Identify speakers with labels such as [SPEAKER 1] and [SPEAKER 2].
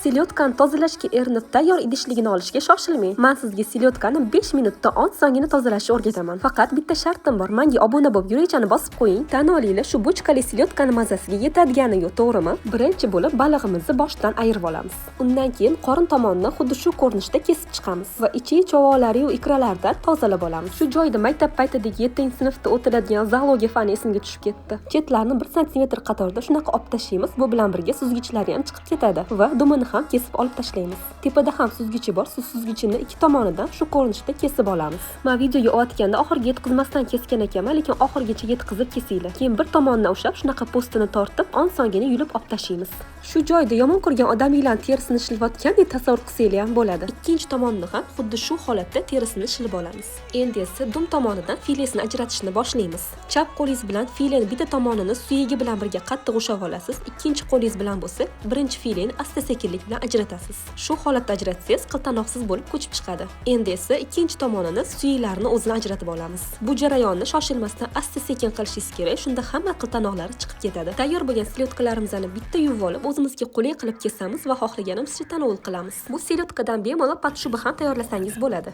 [SPEAKER 1] Selyotkani tozalashga erinib tayyor idishligini olishga shoshilmang. Men sizga selyotkani 5 minutda 10 soniyani tozalashni o'rgataman. Faqat bitta shartim bor. Menga obuna bo'lib, yurechani bosib qo'ying. Tan olinglar, shu bochkali selyotkani mazasiga yetadigani yo'q, to'g'rimi? Birinchi bo'lib balig'imizni boshdan ayirib olamiz. Undan keyin qorin tomonidan xuddi shu ko'rinishda kesib chiqamiz va ichi chovoqlari va ikralardan tozalab olamiz. Shu joyda maktab paytidagi 7-sinfda o'tiladigan zoologiya fani esimga tushib ketdi. Chetlarini 1 sm qatorda shunaqa olib tashlaymiz. Bu bilan birga suzgichlari ham chiqib ketadi va dumini ham kesib olib tashlaymiz. Tepada ham suzgichi bor. Suzgichini ikki tomonidan shu ko'rinishda kesib olamiz. Men videoga o'tganda oxirga yetkazmasdan kesgan ekanman, lekin oxirgacha yetkazib kesinglar. Keyin bir tomonidan ushlab shunaqa postini tortib, 10 songina yulib olib tashlaymiz. Shu joyda yomon ko'rgan odamlarning terisini shilvatgandek tasavvur qilsanglar ham bo'ladi. Ikkinchi tomonini ham xuddi shu holatda terisini shilib olamiz. Endi esa dum tomonidan filesini ajratishni boshlaymiz. Chap qo'lingiz bilan fileni bitta tomonini suyagi bilan birga qattiq ushlab olasiz. Ikkinchi qo'lingiz bilan bo'lsa, birinchi fileni asta-sekinlik bilan ajratasiz. Shu holatda ajratsangiz qiltanoqsiz bo'lib ko'chib chiqadi. Endi esa ikkinchi tomonini suyaklarini o'zini ajratib olamiz. Bu jarayonni shoshilmasdan asta-sekin qilishingiz kerak, shunda hamma qiltanoqlari chiqib ketadi. Tayyor bo'lgan selyotkalarimizni bitta yuvib olib, o'zimizga qulay qilib kesamiz va xohlaganimizcha tanovul qilamiz. Bu selyotkadan bemalol pat shuba ham tayyorlasangiz bo'ladi.